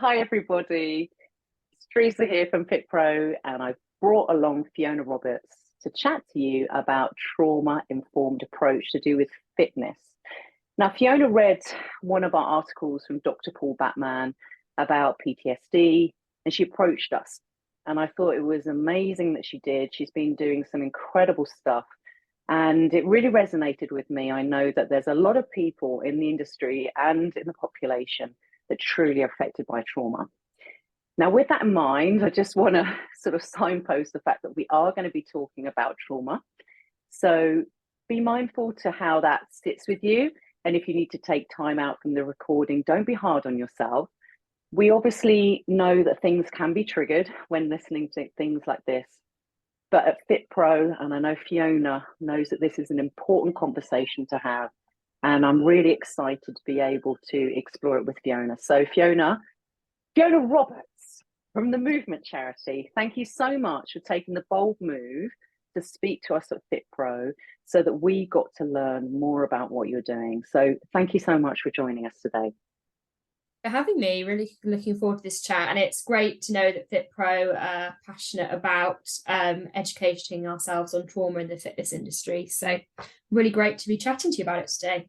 Hi, everybody. It's Teresa here from FitPro, and I've brought along Fiona Roberts to chat to you about trauma-informed approach to do with fitness. Now, Fiona read one of our articles from Dr. Paul Batman about PTSD, and she approached us. And I thought it was amazing that she did. She's been doing some incredible stuff, and it really resonated with me. I know that there's a lot of people in the industry and in the population that truly are affected by trauma. Now, with that in mind, I just want to sort of signpost the fact that we are going to be talking about trauma. So be mindful to how that sits with you. And if you need to take time out from the recording, don't be hard on yourself. We obviously know that things can be triggered when listening to things like this. But at FitPro, and I know Fiona knows that this is an important conversation to have, and I'm really excited to be able to explore it with Fiona. So Fiona Roberts from the Movement charity, thank you so much for taking the bold move to speak to us at FitPro so that we got to learn more about what you're doing. So thank you so much for joining us today. For having me. Really looking forward to this chat, and it's great to know that FitPro are passionate about educating ourselves on trauma in the fitness industry. So really great to be chatting to you about it today.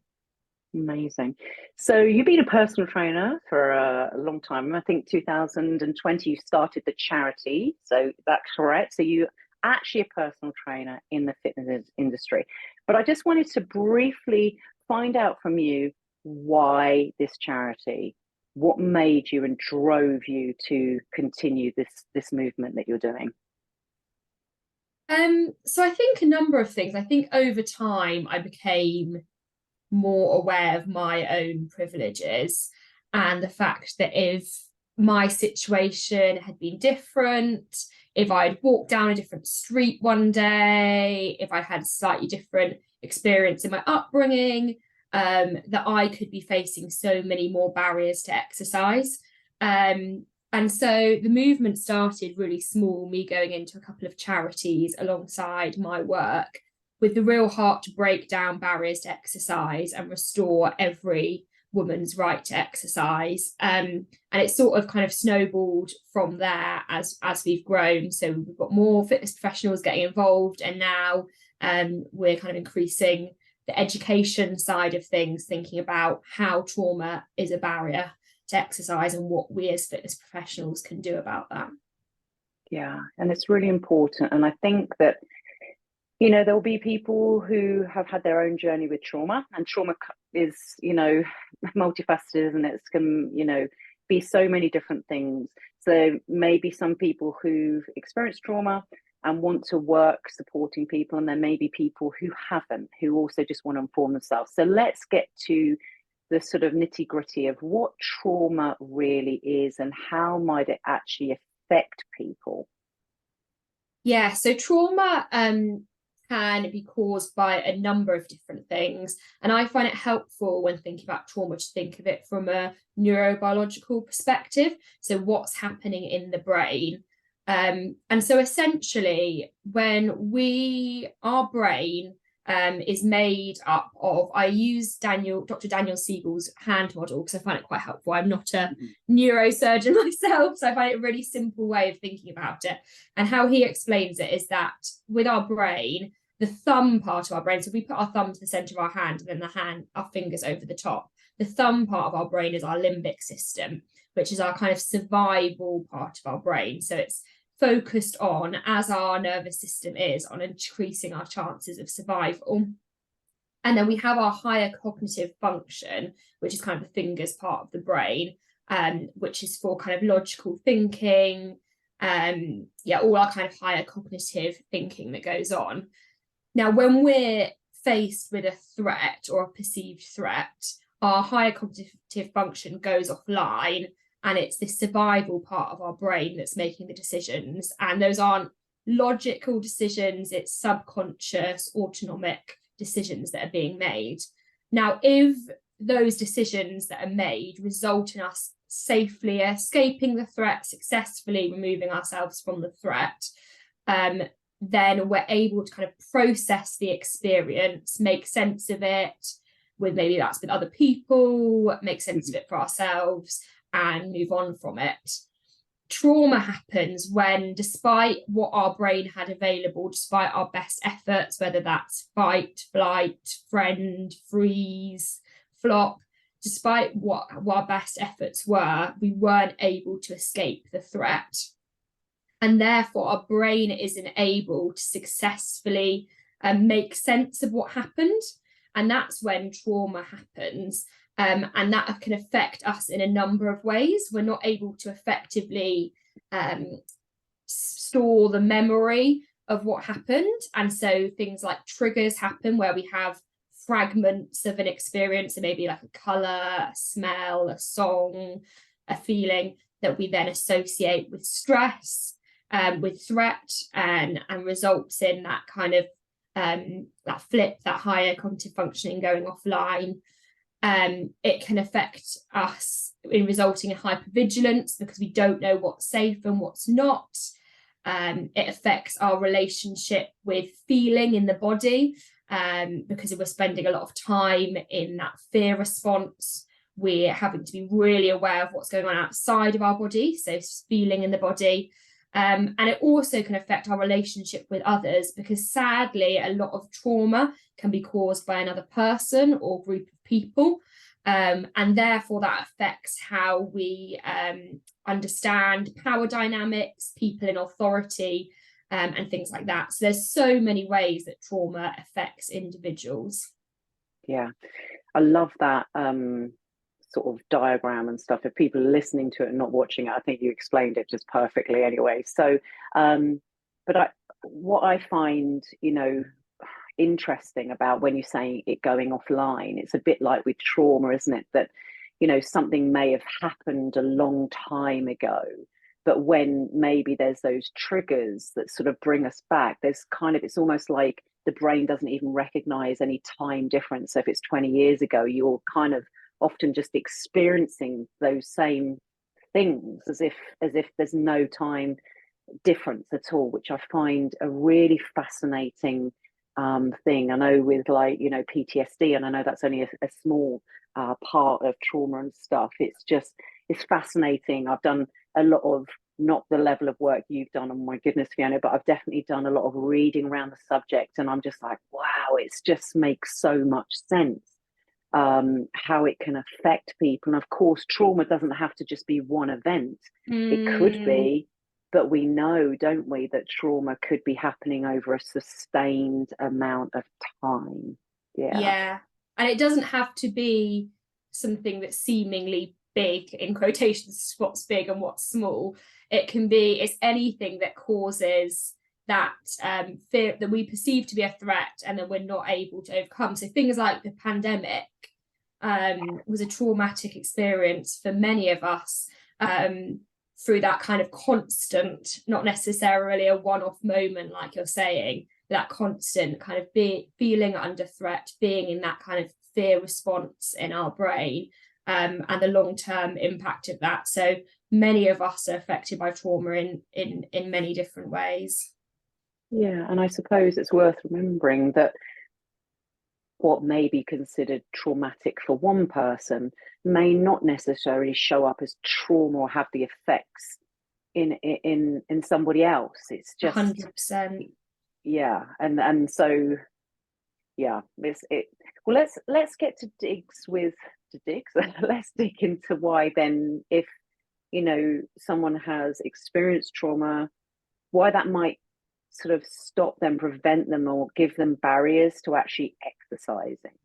Amazing. So you've been a personal trainer for a long time. I think 2020 you started the charity. So that's correct. So you actually a personal trainer in the fitness industry. But I just wanted to briefly find out from you why this charity. What made you and drove you to continue this movement that you're doing? So I think a number of things. I think over time I became more aware of my own privileges and the fact that if my situation had been different, if I'd walked down a different street one day, if I had a slightly different experience in my upbringing, that I could be facing so many more barriers to exercise. And so the movement started really small, me going into a couple of charities alongside my work with the real heart to break down barriers to exercise and restore every woman's right to exercise. And it sort of kind of snowballed from there as we've grown. So we've got more fitness professionals getting involved, and now we're kind of increasing the education side of things, thinking about how trauma is a barrier to exercise and what we as fitness professionals can do about that. Yeah, and it's really important. And I think that, you know, there'll be people who have had their own journey with trauma, and trauma is, you know, multifaceted, and it's can, you know, be so many different things. So maybe some people who've experienced trauma and want to work supporting people, and there may be people who haven't, who also just want to inform themselves. So let's get to the sort of nitty gritty of what trauma really is and how might it actually affect people. Yeah, so trauma can be caused by a number of different things, and I find it helpful when thinking about trauma to think of it from a neurobiological perspective. So what's happening in the brain. And so essentially when our brain is made up of, I use Dr. Daniel Siegel's hand model because I find it quite helpful. I'm not a neurosurgeon myself, so I find it a really simple way of thinking about it. And how he explains it is that with our brain, the thumb part of our brain, so we put our thumb to the center of our hand and then our fingers over the top. The thumb part of our brain is our limbic system, which is our kind of survival part of our brain. So it's focused on, as our nervous system is, on increasing our chances of survival. And then we have our higher cognitive function, which is kind of the fingers part of the brain, which is for kind of logical thinking, all our kind of higher cognitive thinking that goes on. Now, when we're faced with a threat or a perceived threat, our higher cognitive function goes offline, and it's this survival part of our brain that's making the decisions. And those aren't logical decisions, it's subconscious, autonomic decisions that are being made. Now, if those decisions that are made result in us safely escaping the threat, successfully removing ourselves from the threat, then we're able to kind of process the experience, make sense of it, with maybe that's with other people, make sense of it for ourselves, and move on from it. Trauma happens when, despite what our brain had available, despite our best efforts, whether that's fight, flight, friend, freeze, flop, despite what our best efforts were, we weren't able to escape the threat. And therefore, our brain isn't able to successfully make sense of what happened. And that's when trauma happens. And that can affect us in a number of ways. We're not able to effectively store the memory of what happened. And so things like triggers happen where we have fragments of an experience, so maybe like a colour, a smell, a song, a feeling that we then associate with stress, with threat, and results in that kind of that flip, that higher cognitive functioning going offline. It can affect us in resulting in hypervigilance because we don't know what's safe and what's not. It affects our relationship with feeling in the body because we're spending a lot of time in that fear response. We're having to be really aware of what's going on outside of our body, so feeling in the body. And it also can affect our relationship with others because sadly, a lot of trauma can be caused by another person or group of people. And therefore that affects how we understand power dynamics, people in authority, and things like that. So there's so many ways that trauma affects individuals. Yeah, I love that sort of diagram and stuff. If people are listening to it and not watching it, I think you explained it just perfectly anyway. So, but what I find, interesting about when you're saying it going offline, it's a bit like with trauma, isn't it? That, something may have happened a long time ago, but when maybe there's those triggers that sort of bring us back, it's almost like the brain doesn't even recognize any time difference. So if it's 20 years ago, you're kind of often just experiencing those same things as if there's no time difference at all, which I find a really fascinating thing. I know with PTSD, and I know that's only a small part of trauma and stuff. It's fascinating. I've done a lot of, not the level of work you've done, oh my goodness, Fiona, but I've definitely done a lot of reading around the subject, and I'm just like, wow, it just makes so much sense. How it can affect people. And of course, trauma doesn't have to just be one event. It could be, but we know, don't we, that trauma could be happening over a sustained amount of time. Yeah. And it doesn't have to be something that's seemingly big, in quotations, what's big and what's small. It's anything that causes that fear that we perceive to be a threat and that we're not able to overcome. So things like the pandemic was a traumatic experience for many of us through that kind of constant, not necessarily a one-off moment like you're saying, that constant kind of feeling under threat, being in that kind of fear response in our brain, and the long-term impact of that. So many of us are affected by trauma in many different ways. Yeah, and I suppose it's worth remembering that what may be considered traumatic for one person may not necessarily show up as trauma or have the effects in somebody else. It's just 100%. Yeah, and so yeah, well, let's get to digs. Let's dig into why then, if someone has experienced trauma, why that might sort of stop them, prevent them, or give them barriers to actually exercising.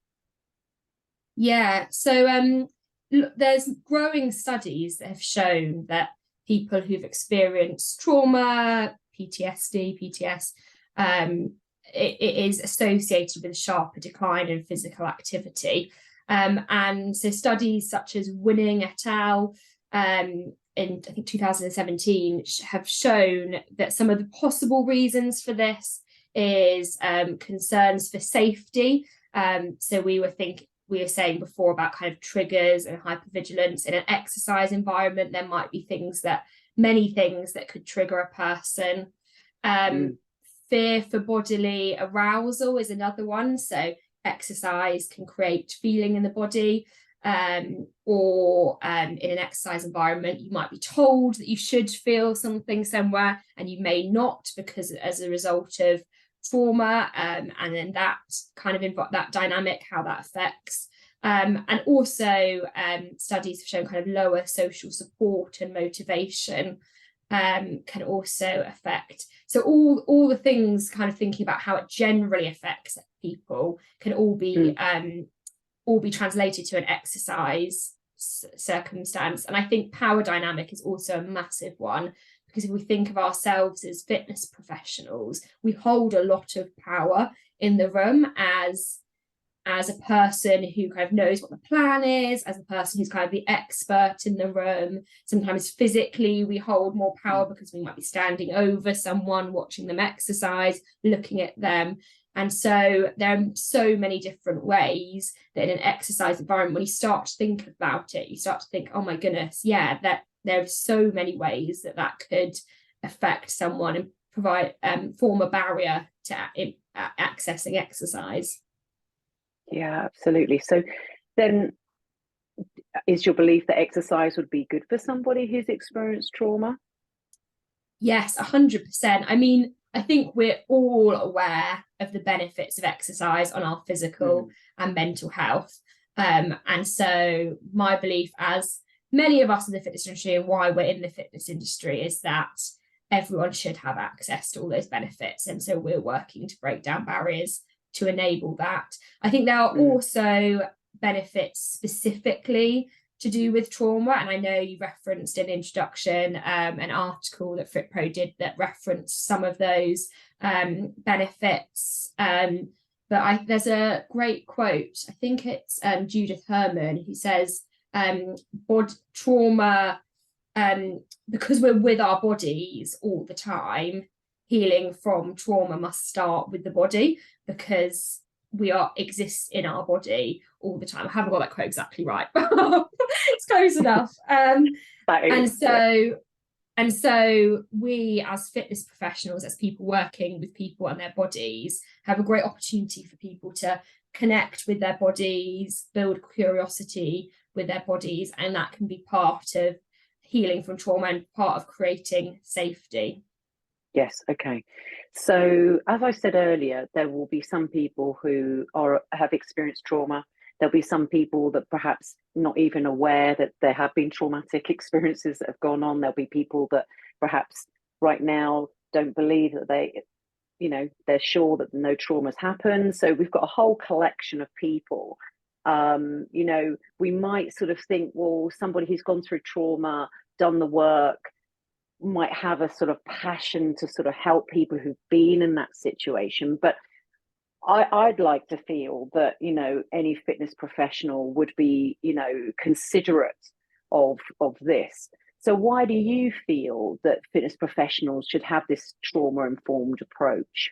Yeah, so there's growing studies that have shown that people who've experienced trauma, PTSD, PTS, it is associated with a sharper decline in physical activity. And so studies such as Winning et al. In I think 2017 have shown that some of the possible reasons for this is concerns for safety. So we were saying before about kind of triggers and hypervigilance in an exercise environment. There might be many things that could trigger a person. Fear for bodily arousal is another one. So exercise can create feeling in the body. or in an exercise environment, you might be told that you should feel something somewhere and you may not, because as a result of trauma, and then that kind of that dynamic, how that affects. And also studies have shown kind of lower social support and motivation can also affect. So all the things, kind of thinking about how it generally affects people, can all be translated to an exercise circumstance. And I think power dynamic is also a massive one, because if we think of ourselves as fitness professionals, we hold a lot of power in the room as a person who kind of knows what the plan is, as a person who's kind of the expert in the room. Sometimes physically we hold more power because we might be standing over someone, watching them exercise, looking at them. And so there are so many different ways that in an exercise environment, when you start to think about it, you start to think, oh my goodness, yeah, that there are so many ways that could affect someone and provide form a barrier to accessing exercise. Yeah, absolutely. So then, is your belief that exercise would be good for somebody who's experienced trauma? Yes, 100%. I mean, I think we're all aware of the benefits of exercise on our physical and mental health. And so my belief, as many of us in the fitness industry, and why we're in the fitness industry, is that everyone should have access to all those benefits. And so we're working to break down barriers to enable that. I think there are also benefits specifically to do with trauma, and I know you referenced in the introduction an article that FitPro did that referenced some of those benefits. But there's a great quote, I think it's Judith Herman, who says, trauma, because we're with our bodies all the time, healing from trauma must start with the body, because we exist in our body all the time. I haven't got that quote exactly right, but it's close enough. And so we, as fitness professionals, as people working with people and their bodies, have a great opportunity for people to connect with their bodies, build curiosity with their bodies, and that can be part of healing from trauma and part of creating safety. Yes, okay. So as I said earlier, there will be some people who have experienced trauma. There'll be some people that perhaps not even aware that there have been traumatic experiences that have gone on. There'll be people that perhaps right now don't believe that they're sure that no trauma's happened. So we've got a whole collection of people. We might sort of think, well, somebody who's gone through trauma, done the work, might have a sort of passion to sort of help people who've been in that situation. But I'd like to feel that, any fitness professional would be, considerate of this. So why do you feel that fitness professionals should have this trauma-informed approach?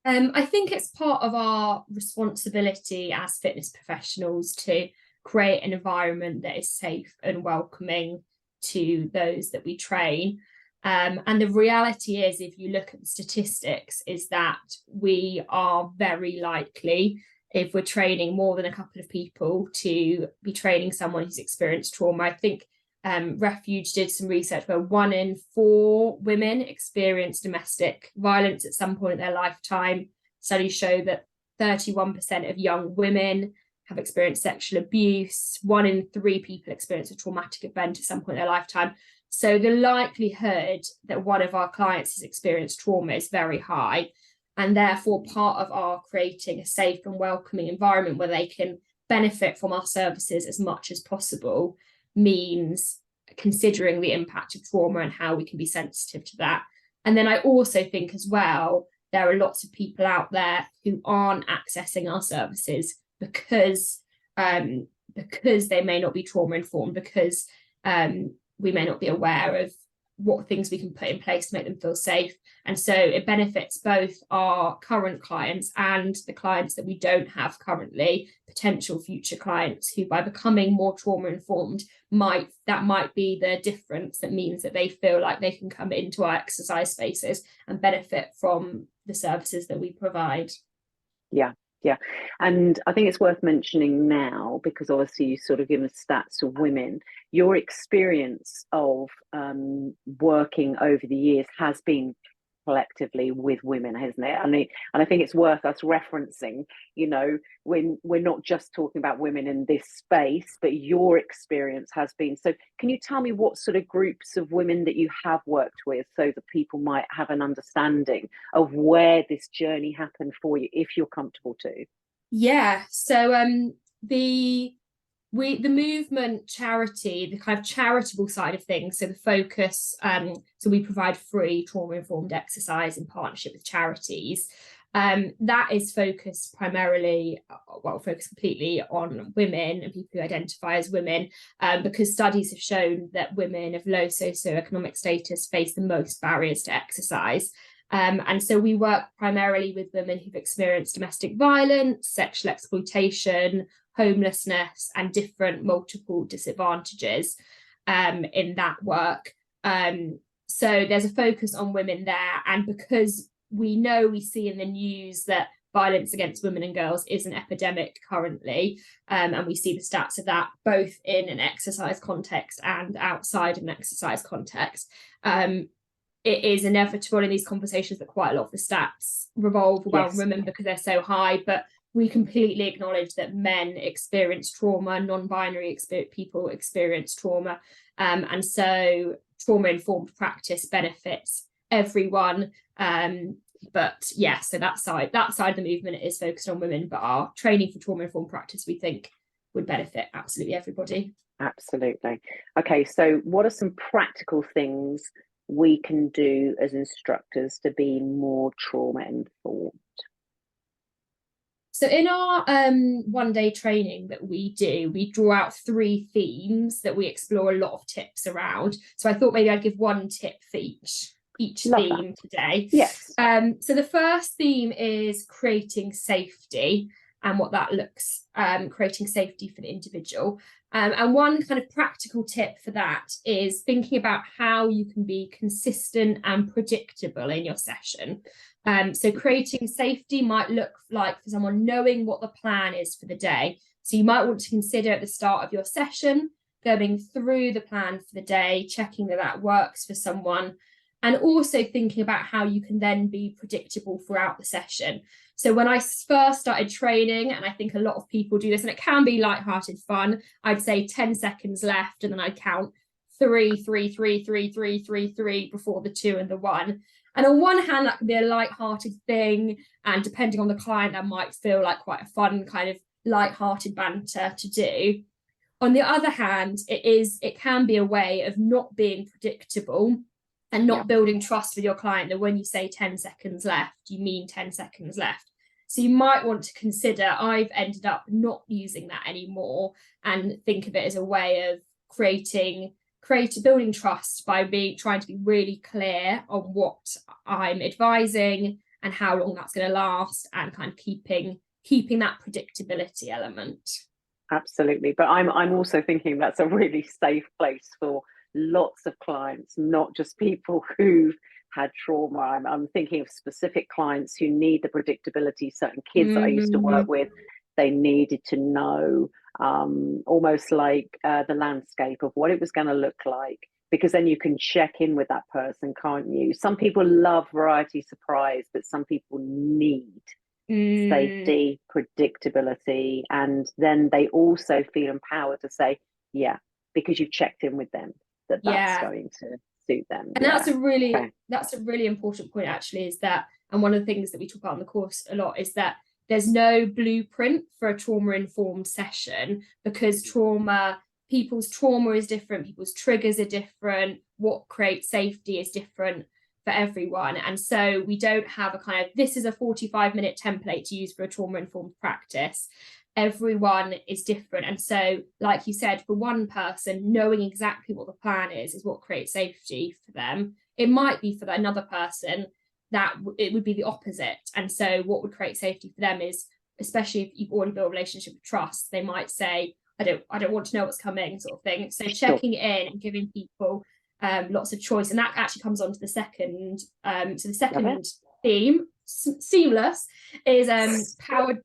I think it's part of our responsibility as fitness professionals to create an environment that is safe and welcoming to those that we train. And the reality is, if you look at the statistics, is that we are very likely, if we're training more than a couple of people, to be training someone who's experienced trauma. I think Refuge did some research where 1 in 4 women experience domestic violence at some point in their lifetime. Studies show that 31% of young women have experienced sexual abuse. 1 in 3 people experience a traumatic event at some point in their lifetime. So the likelihood that one of our clients has experienced trauma is very high. And therefore, part of our creating a safe and welcoming environment where they can benefit from our services as much as possible means considering the impact of trauma and how we can be sensitive to that. And then I also think as well, there are lots of people out there who aren't accessing our services because they may not be trauma informed, because we may not be aware of what things we can put in place to make them feel safe. And so it benefits both our current clients and the clients that we don't have currently, potential future clients who, by becoming more trauma informed, might be the difference that means that they feel like they can come into our exercise spaces and benefit from the services that we provide. Yeah. Yeah. And I think it's worth mentioning now, because obviously you sort of given stats of women, your experience of working over the years has been collectively with women, hasn't it? And I think it's worth us referencing, you know, when we're not just talking about women in this space, but your experience has been. So can you tell me what sort of groups of women that you have worked with, so that people might have an understanding of where this journey happened for you, if you're comfortable to? Yeah, so the movement charity, the kind of charitable side of things, so the focus, so we provide free trauma-informed exercise in partnership with charities. That is focused primarily, focused completely on women and people who identify as women, because studies have shown that women of low socioeconomic status face the most barriers to exercise. And so we work primarily with women who've experienced domestic violence, sexual exploitation, homelessness, and different multiple disadvantages in that work. So there's a focus on women there. And because we see in the news that violence against women and girls is an epidemic currently, and we see the stats of that both in an exercise context and outside of an exercise context, it is inevitable in these conversations that quite a lot of the stats revolve around women because they're so high, but we completely acknowledge that men experience trauma, non-binary people experience trauma, and so trauma-informed practice benefits everyone. But yeah, so that side of the movement is focused on women, but our training for trauma-informed practice, we think, would benefit absolutely everybody. Absolutely. Okay, so what are some practical things we can do as instructors to be more trauma-informed? So in our one-day training that we do, we draw out 3 themes that we explore a lot of tips around. So I thought maybe I'd give one tip for each theme today. Yes. So the first theme is creating safety and what that looks, creating safety for the individual. And one kind of practical tip for that is thinking about how you can be consistent and predictable in your session. So creating safety might look like for someone knowing what the plan is for the day. So you might want to consider at the start of your session, going through the plan for the day, checking that that works for someone, and also thinking about how you can then be predictable throughout the session. So when I first started training, and I think a lot of people do this, and it can be lighthearted fun, I'd say 10 seconds left, and then I'd count 3, 3, 3, 3, 3, 3, 3 before the 2 and the 1. And on one hand, that can be a lighthearted thing, and depending on the client, that might feel like quite a fun kind of lighthearted banter to do. On the other hand, it can be a way of not being predictable and not building trust with your client that when you say 10 seconds left, you mean 10 seconds left. So you might want to consider, I've ended up not using that anymore, and think of it as a way of building trust by trying to be really clear on what I'm advising and how long that's going to last, and kind of keeping that predictability element. Absolutely. But I'm also thinking that's a really safe place for lots of clients, not just people who've had trauma. I'm thinking of specific clients who need the predictability. Certain kids that I used to work with, they needed to know almost like the landscape of what it was going to look like, because then you can check in with that person, can't you? Some people love variety, surprise, but some people need safety, predictability, and then they also feel empowered to say, yeah, because you've checked in with them, that's going to suit them. And that's a really important point, actually, is that, and one of the things that we talk about in the course a lot is that there's no blueprint for a trauma-informed session, because people's trauma is different, people's triggers are different, what creates safety is different for everyone. And so we don't have a kind of, this is a 45-minute template to use for a trauma-informed practice. Everyone is different. And so, like you said, for one person, knowing exactly what the plan is what creates safety for them. It might be for another person that it would be the opposite. And so what would create safety for them is, especially if you've already built a relationship of trust, they might say, I don't want to know what's coming, sort of thing. So checking in and giving people lots of choice. And that actually comes on to the second theme seamless is power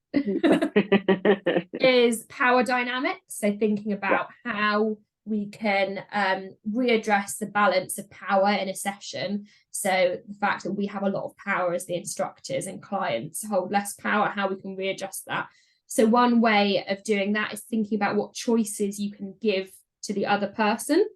is power dynamics. So thinking about how we can readdress the balance of power in a session. So the fact that we have a lot of power as the instructors and clients hold less power, how we can readjust that. So one way of doing that is thinking about what choices you can give to the other person.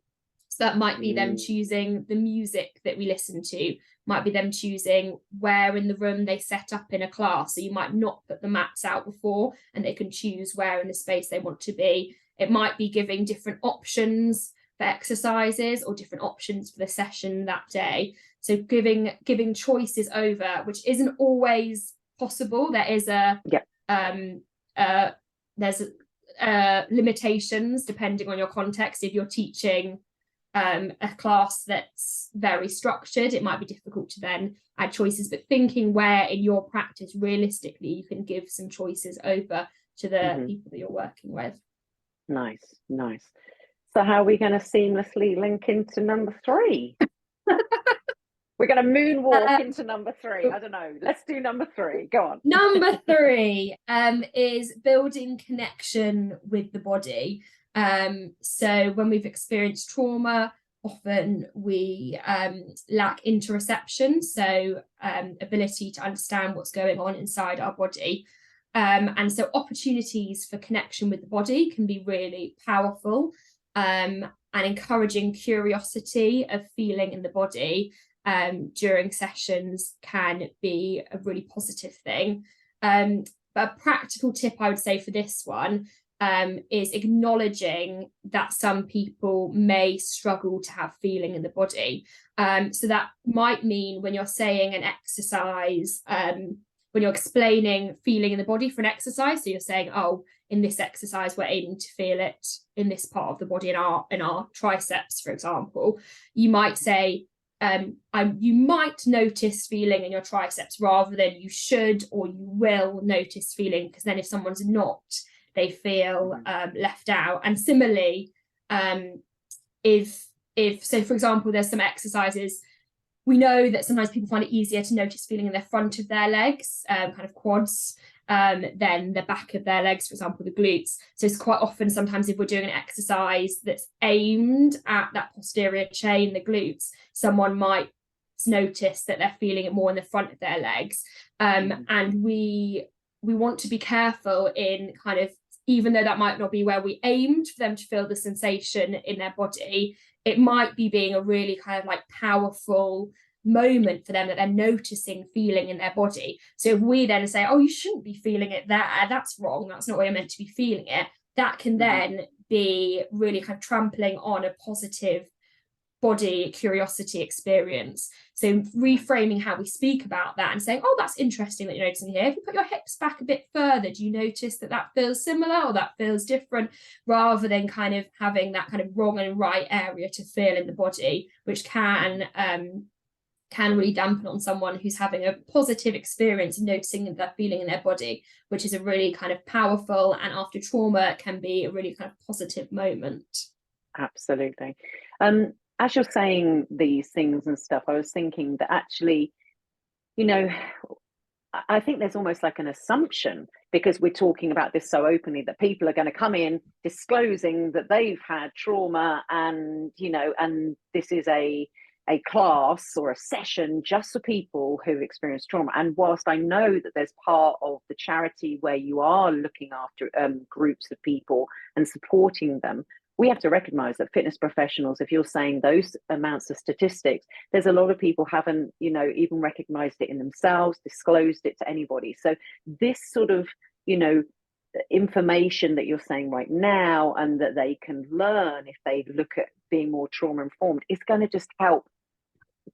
So that might be them choosing the music that we listen to, might be them choosing where in the room they set up in a class. So you might not put the mats out before and they can choose where in the space they want to be. It might be giving different options for exercises or different options for the session that day. So giving choices over, which isn't always possible. There is there's limitations depending on your context. If you're teaching a class that's very structured, it might be difficult to then add choices, but thinking where in your practice realistically you can give some choices over to the people that you're working with. Nice. So how are we going to seamlessly link into number 3? We're going to moonwalk into number 3. I don't know. Let's do number 3. Go on. Number 3 is building connection with the body. So when we've experienced trauma, often we lack interoception, so ability to understand what's going on inside our body. And so opportunities for connection with the body can be really powerful, and encouraging curiosity of feeling in the body during sessions can be a really positive thing. But a practical tip I would say for this one is acknowledging that some people may struggle to have feeling in the body. So that might mean when you're saying an exercise, when you're explaining feeling in the body for an exercise, so you're saying, oh, in this exercise, we're aiming to feel it in this part of the body, in our triceps, for example. You might say, you might notice feeling in your triceps rather than you should or you will notice feeling, because then if someone's not, they feel left out. And similarly, if so, for example, there's some exercises, we know that sometimes people find it easier to notice feeling in the front of their legs, kind of quads, than the back of their legs, for example, the glutes. So it's quite often, sometimes if we're doing an exercise that's aimed at that posterior chain, the glutes, someone might notice that they're feeling it more in the front of their legs. And we want to be careful in kind of, even though that might not be where we aimed for them to feel the sensation in their body, it might be being a really kind of like powerful moment for them that they're noticing feeling in their body. So if we then say, oh, you shouldn't be feeling it there, that's wrong, that's not where you're meant to be feeling it, that can then be really kind of trampling on a positive body curiosity experience. So reframing how we speak about that and saying, oh, that's interesting that you're noticing here. If you put your hips back a bit further, do you notice that feels similar or that feels different, rather than kind of having that kind of wrong and right area to feel in the body, which can really dampen on someone who's having a positive experience of noticing that feeling in their body, which is a really kind of powerful, and after trauma can be a really kind of positive moment. Absolutely. As you're saying these things and stuff, I was thinking that actually, you know, I think there's almost like an assumption, because we're talking about this so openly, that people are going to come in disclosing that they've had trauma, and, you know, and this is a class or a session just for people who experience trauma. And whilst I know that there's part of the charity where you are looking after groups of people and supporting them, we have to recognize that fitness professionals, if you're saying those amounts of statistics, there's a lot of people haven't, you know, even recognized it in themselves, disclosed it to anybody. So this sort of, you know, information that you're saying right now, and that they can learn if they look at being more trauma informed, is going to just help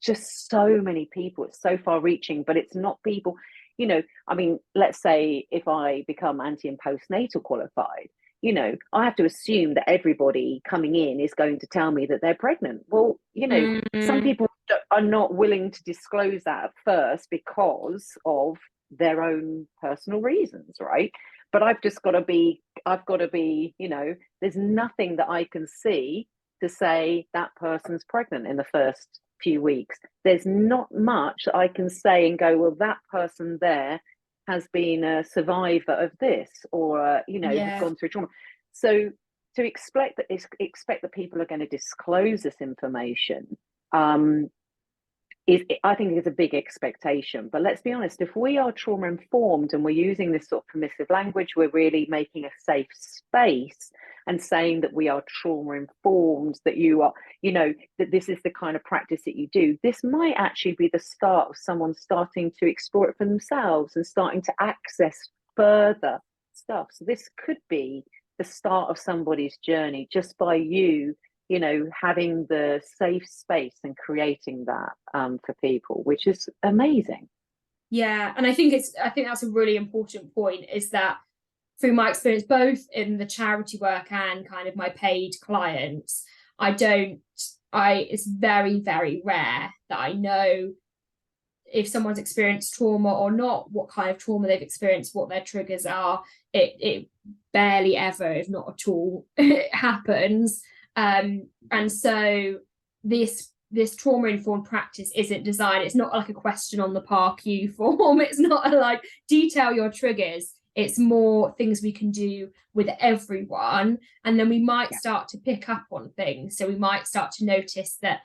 just so many people. It's so far reaching, but it's not people, you know, I mean, let's say if I become anti and postnatal qualified, you know, I have to assume that everybody coming in is going to tell me that they're pregnant. Well, you know, some people are not willing to disclose that at first because of their own personal reasons, right? But I've got to be, you know, there's nothing that I can see to say that person's pregnant in the first few weeks, there's not much that I can say and go, well, that person there has been a survivor of this, or has gone through trauma. So to expect that people are going to disclose this information, I think is a big expectation. But let's be honest, if we are trauma informed and we're using this sort of permissive language, we're really making a safe space and saying that we are trauma informed, that you are, that this is the kind of practice that you do. This might actually be the start of someone starting to explore it for themselves and starting to access further stuff. So this could be the start of somebody's journey just by you having the safe space and creating that for people, which is amazing. Yeah, and I think that's a really important point, is that through my experience, both in the charity work and kind of my paid clients, it's very, very rare that I know if someone's experienced trauma or not, what kind of trauma they've experienced, what their triggers are. It barely ever, if not at all, it happens. And so this trauma-informed practice isn't designed, it's not like a question on the PARQ form, it's not like detail your triggers, it's more things we can do with everyone, and then we might start to pick up on things. So we might start to notice that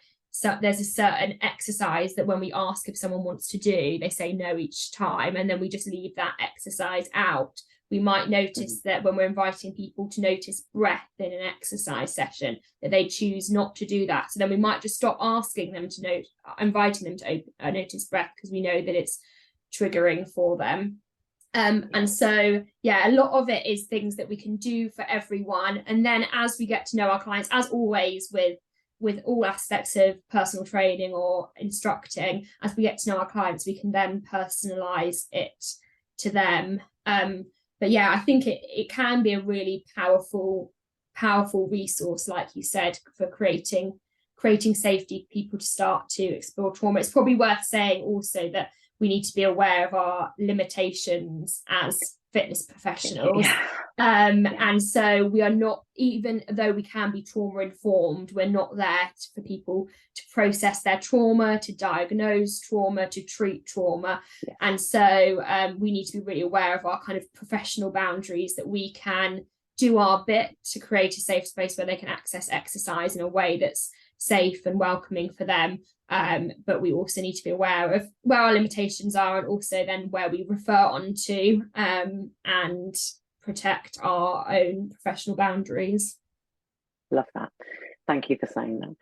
there's a certain exercise that when we ask if someone wants to do, they say no each time, and then we just leave that exercise out. We might notice that when we're inviting people to notice breath in an exercise session, that they choose not to do that. So then we might just stop asking them to inviting them to notice breath, because we know that it's triggering for them. And so, a lot of it is things that we can do for everyone. And then as we get to know our clients, as always with all aspects of personal training or instructing, as we get to know our clients, we can then personalize it to them. But I think it can be a really powerful resource, like you said, for creating safety for people to start to explore trauma. It's probably worth saying also that we need to be aware of our limitations as fitness professionals. And so we are not, even though we can be trauma informed, we're not there for people to process their trauma, to diagnose trauma, to treat trauma. And so we need to be really aware of our kind of professional boundaries, that we can do our bit to create a safe space where they can access exercise in a way that's safe and welcoming for them. But we also need to be aware of where our limitations are, and also then where we refer on to, and protect our own professional boundaries. Love that. Thank you for saying that.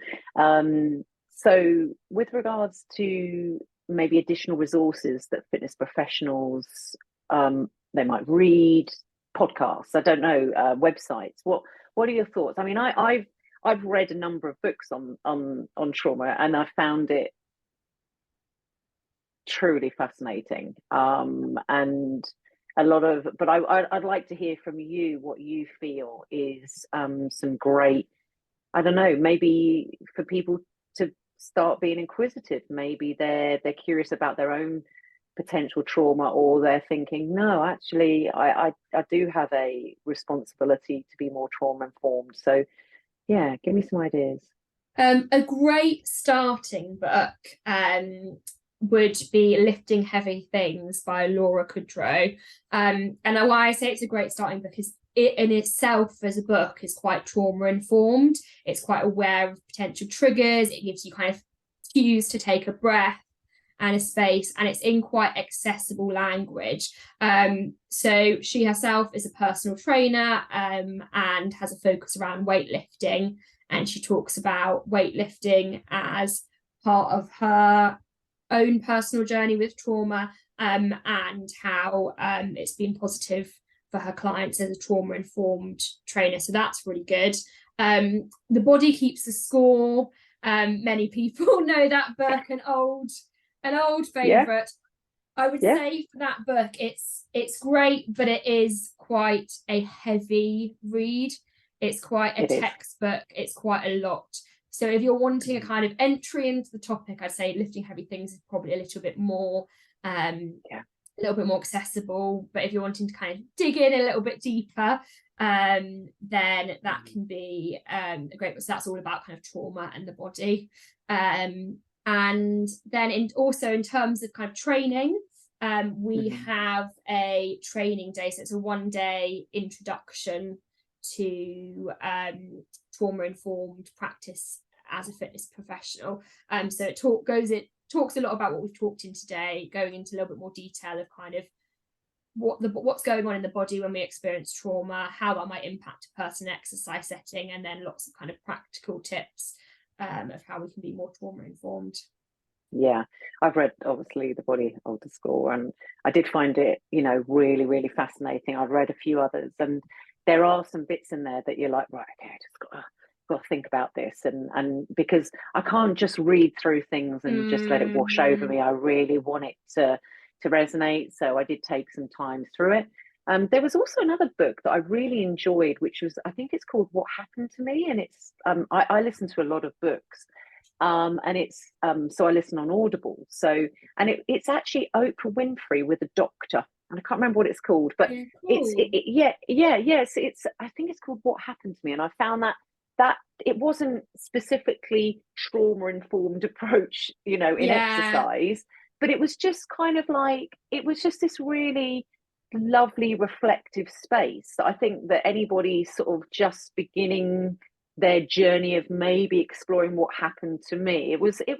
So with regards to maybe additional resources that fitness professionals, they might read, podcasts, I don't know, websites, what are your thoughts? I mean, I've read a number of books on trauma, and I found it truly fascinating. And a lot of, but I'd like to hear from you what you feel is some great, I don't know, maybe for people to start being inquisitive. Maybe they're curious about their own potential trauma, or they're thinking, no, actually, I do have a responsibility to be more trauma informed. So give me some ideas. A great starting book would be Lifting Heavy Things by Laura Kudrow. And why I say it's a great starting book is it in itself as a book is quite trauma informed. It's quite aware of potential triggers. It gives you kind of cues to take a breath and a space, and it's in quite accessible language. So she herself is a personal trainer and has a focus around weightlifting, and she talks about weightlifting as part of her own personal journey with trauma, and how it's been positive for her clients as a trauma-informed trainer. So that's really good. The Body Keeps the Score. Many people know that book, an old favorite. I would say for that book, it's great, but it is quite a heavy read. It's quite a textbook. It's quite a lot. So if you're wanting a kind of entry into the topic, I'd say Lifting Heavy Things is probably a little bit more accessible. But if you're wanting to kind of dig in a little bit deeper, then that can be a great book. So that's all about kind of trauma and the body. And then also in terms of kind of training, we have a training day. So it's a 1-day introduction to trauma-informed practice as a fitness professional. So it talks a lot about what we've talked in today, going into a little bit more detail of kind of what's going on in the body when we experience trauma, how that might impact a person exercise setting, and then lots of kind of practical tips of how we can be more trauma informed. Yeah, I've read obviously The Body Older Score, and I did find it, really, really fascinating. I've read a few others, and there are some bits in there that you're like, right, okay, I just got to think about this, and because I can't just read through things and just let it wash over me. I really want it to resonate, so I did take some time through it. There was also another book that I really enjoyed, which was, I think it's called What Happened to Me, and it's I listen to a lot of books. And it's so I listen on Audible. So, and it's actually Oprah Winfrey with a doctor, and I can't remember what it's called, but Cool. it's I think it's called What Happened to Me, and I found that it wasn't specifically trauma informed approach, in exercise, but it was just kind of like, it was just this really lovely reflective space that I think that anybody sort of just beginning their journey of maybe exploring what happened to me, it was and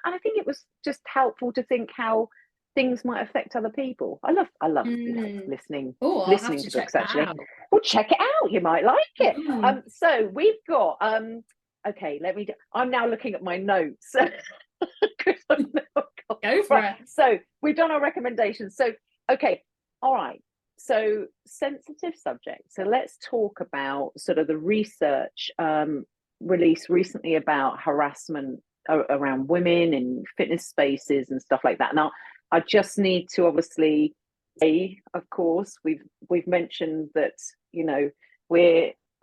I think it was just helpful to think how things might affect other people. I love listening to books, actually. Well, check it out, you might like it. So we've got okay, I'm now looking at my notes. Go for it. So we've done our recommendations. So okay, all right. So sensitive subject. So let's talk about sort of the research released recently about harassment around women in fitness spaces and stuff like that. Now, I just need to obviously say, of course, we've mentioned that,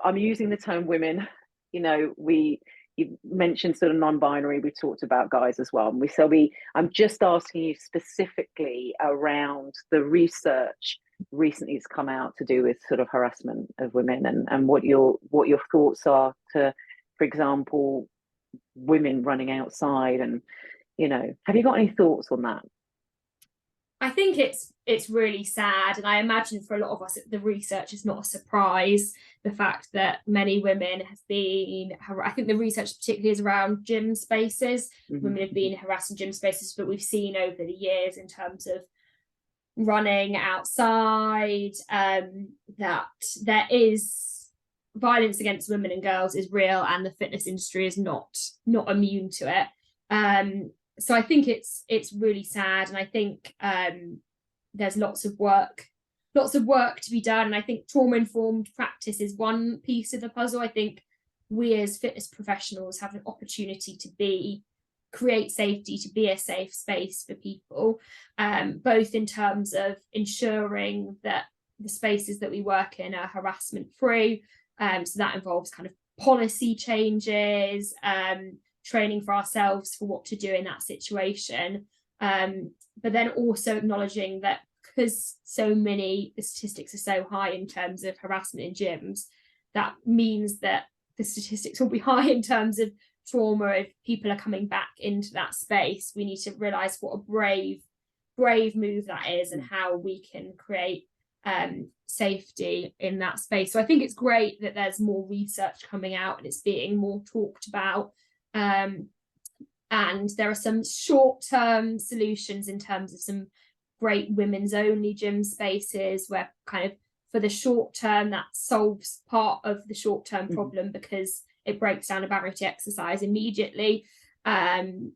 I'm using the term women. You mentioned sort of non-binary. We talked about guys as well. And I'm just asking you specifically around the research recently has come out to do with sort of harassment of women, and what your thoughts are to, for example, women running outside, and have you got any thoughts on that? I think it's really sad, and I imagine for a lot of us the research is not a surprise. The fact that many women have been, I think the research particularly is around gym spaces. Women have been harassed in gym spaces, but we've seen over the years in terms of running outside, that there is violence against women and girls is real, and the fitness industry is not immune to it. So I think it's really sad, and I think there's lots of work to be done. And I think trauma-informed practice is one piece of the puzzle. I think we as fitness professionals have an opportunity to create safety, to be a safe space for people, both in terms of ensuring that the spaces that we work in are harassment free. So that involves kind of policy changes, training for ourselves for what to do in that situation. But then also acknowledging that because the statistics are so high in terms of harassment in gyms, that means that the statistics will be high in terms of trauma if people are coming back into that space. We need to realize what a brave move that is, and how we can create safety in that space. So I think it's great that there's more research coming out and it's being more talked about. And there are some short-term solutions in terms of some great women's only gym spaces where kind of for the short term that solves part of the short-term problem because it breaks down a barrier to exercise immediately. And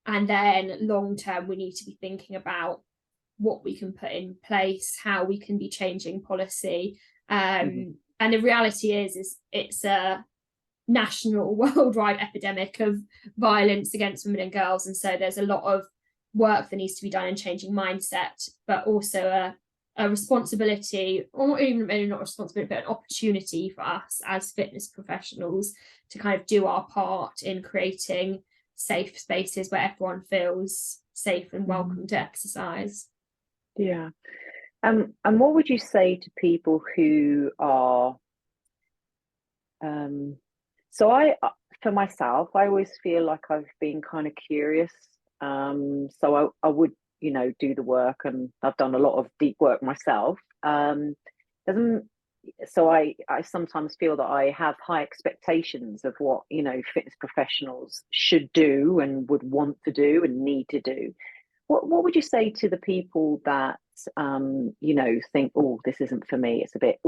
then long term, we need to be thinking about what we can put in place, how we can be changing policy. And the reality is it's a national, worldwide epidemic of violence against women and girls. And so there's a lot of work that needs to be done in changing mindset, but also a responsibility, or even maybe not responsibility, but an opportunity for us as fitness professionals to kind of do our part in creating safe spaces where everyone feels safe and welcome to exercise. Yeah. And what would you say to people who are so for myself, I always feel like I've been kind of curious. So I would, do the work, and I've done a lot of deep work myself. Doesn't so I sometimes feel that I have high expectations of what, fitness professionals should do and would want to do and need to do. What would you say to the people that think, oh, this isn't for me, it's a bit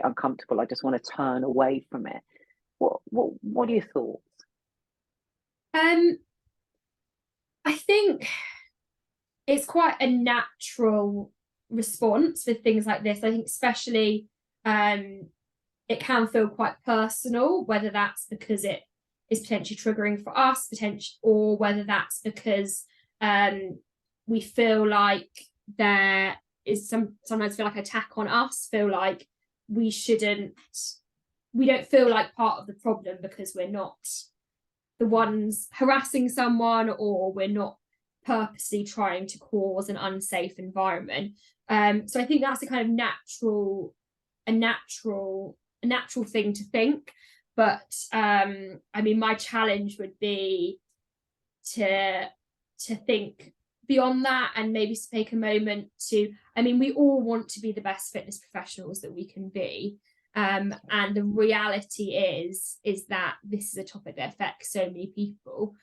uncomfortable, I just want to turn away from it? What are your thoughts? I think it's quite a natural response with things like this. I think especially it can feel quite personal, whether that's because it is potentially triggering for us, or whether that's because we feel like there is sometimes feel like attack on us, feel like we don't feel like part of the problem because we're not the ones harassing someone, or we're not purposely trying to cause an unsafe environment. So I think that's a kind of a natural thing to think. But I mean, my challenge would be to think beyond that, and maybe to take a moment to, I mean, we all want to be the best fitness professionals that we can be. And the reality is that this is a topic that affects so many people.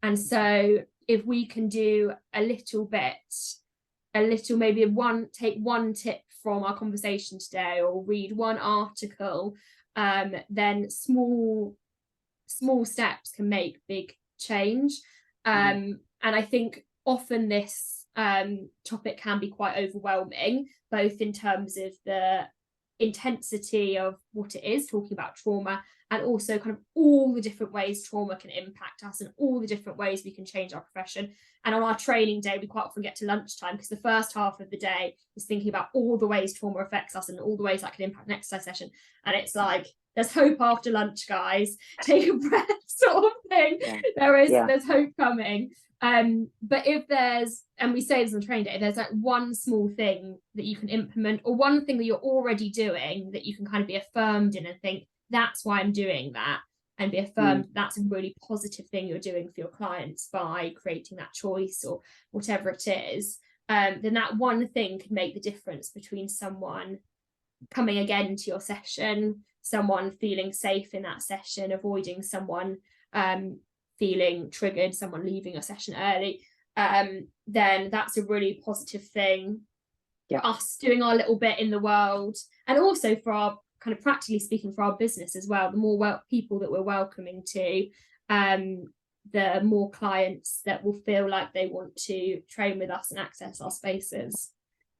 And so if we can do maybe take one tip from our conversation today, or read one article, then small steps can make big change. And I think often this topic can be quite overwhelming, both in terms of the intensity of what it is, talking about trauma, and also kind of all the different ways trauma can impact us, and all the different ways we can change our profession. And on our training day, we quite often get to lunchtime, because the first half of the day is thinking about all the ways trauma affects us and all the ways that can impact an exercise session. And it's like, there's hope after lunch, guys. Take a breath, sort of thing. Yeah. There's hope coming. But if there's, and we say this on training day, there's like one small thing that you can implement, or one thing that you're already doing that you can kind of be affirmed in and think, that's why I'm doing that, and be affirmed that's a really positive thing you're doing for your clients by creating that choice, or whatever it is, then that one thing can make the difference between someone coming again to your session, someone feeling safe in that session, avoiding someone feeling triggered, someone leaving a session early. Then that's a really positive thing. Yeah. Us doing our little bit in the world, and also for our, kind of practically speaking, for our business as well. The more people that we're welcoming to, the more clients that will feel like they want to train with us and access our spaces.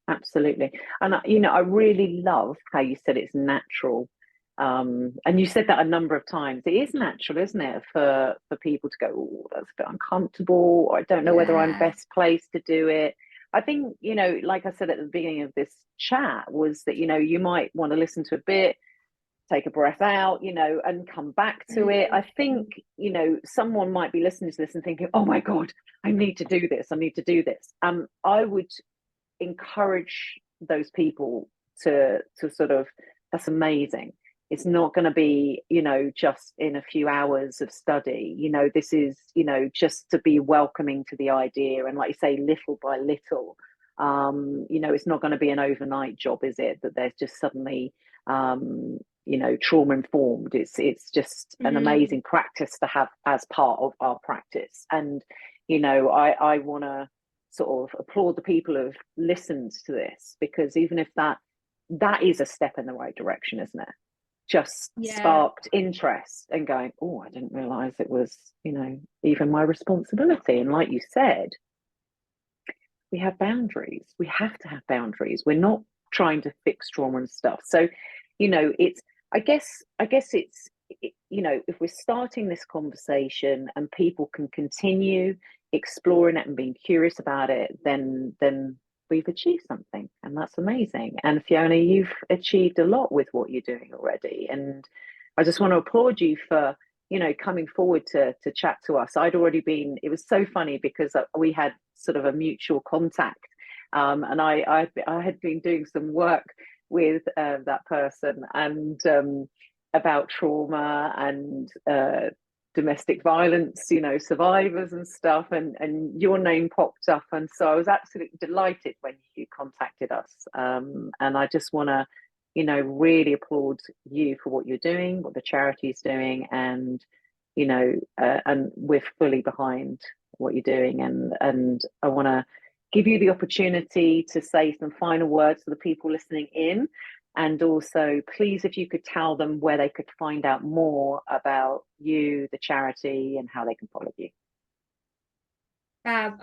Absolutely. And I really love how you said it's natural. And you said that a number of times. It is natural, isn't it, for people to go, oh, that's a bit uncomfortable, or I don't know whether I'm best placed to do it. I think, like I said at the beginning of this chat, was that, you might want to listen to a bit, take a breath out, and come back to it. I think, someone might be listening to this and thinking, oh my God, I need to do this. I need to do this. I would encourage those people to sort of, that's amazing. It's not going to be, just in a few hours of study. This is, just to be welcoming to the idea. And like you say, little by little, it's not going to be an overnight job, is it? That there's just suddenly, trauma informed. It's just an amazing practice to have as part of our practice. And, I want to sort of applaud the people who've listened to this, because even if that is a step in the right direction, isn't it? Just sparked interest and going, oh, I didn't realize it was, even my responsibility. And like you said, we have boundaries. We have to have boundaries. We're not trying to fix trauma and stuff. So, it's, I guess it's, if we're starting this conversation and people can continue exploring it and being curious about it, then we've achieved something, and that's amazing. And Fiona, you've achieved a lot with what you're doing already, and I just want to applaud you for coming forward to chat to us. I'd already been, it was so funny because we had sort of a mutual contact, and I had been doing some work with that person, and about trauma and domestic violence, you know, survivors and stuff, and your name popped up, and so I was absolutely delighted when you contacted us. And I just want to, you know, really applaud you for what you're doing, what the charity is doing, and you know, and we're fully behind what you're doing, and I want to give you the opportunity to say some final words to the people listening in. And also, please, if you could tell them where they could find out more about you, the charity, and how they can follow you. Well,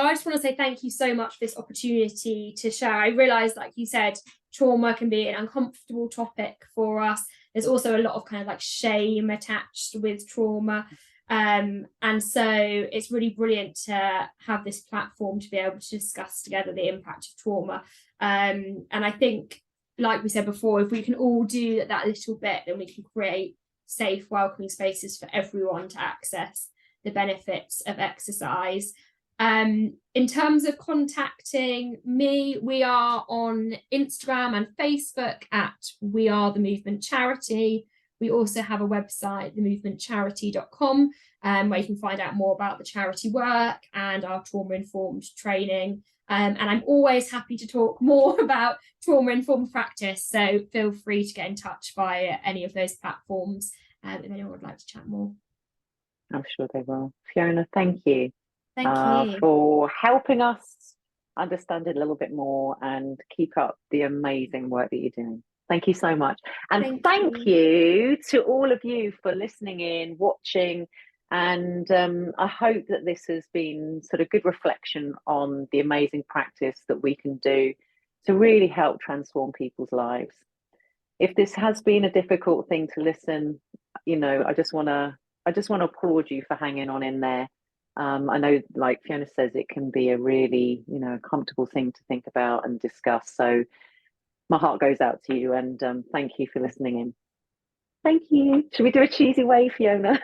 I just want to say thank you so much for this opportunity to share. I realise, like you said, trauma can be an uncomfortable topic for us. There's also a lot of kind of like shame attached with trauma. And so it's really brilliant to have this platform to be able to discuss together the impact of trauma. And I think, like we said before, if we can all do that little bit, then we can create safe, welcoming spaces for everyone to access the benefits of exercise. In terms of contacting me, we are on Instagram and Facebook at We Are the Movement Charity. We also have a website, themovementcharity.com, where you can find out more about the charity work and our trauma-informed training. And I'm always happy to talk more about trauma-informed practice, so feel free to get in touch via any of those platforms if anyone would like to chat more. I'm sure they will. Fiona, thank you. Thank you for helping us understand it a little bit more and keep up the amazing work that you're doing. Thank you so much. And thank you to all of you for listening in, watching. And I hope that this has been sort of good reflection on the amazing practice that we can do to really help transform people's lives. If this has been a difficult thing to listen, you know, I just want to applaud you for hanging on in there. I know, like Fiona says, it can be a really, you know, comfortable thing to think about and discuss. So my heart goes out to you, and thank you for listening in. Thank you. Should we do a cheesy wave, Fiona?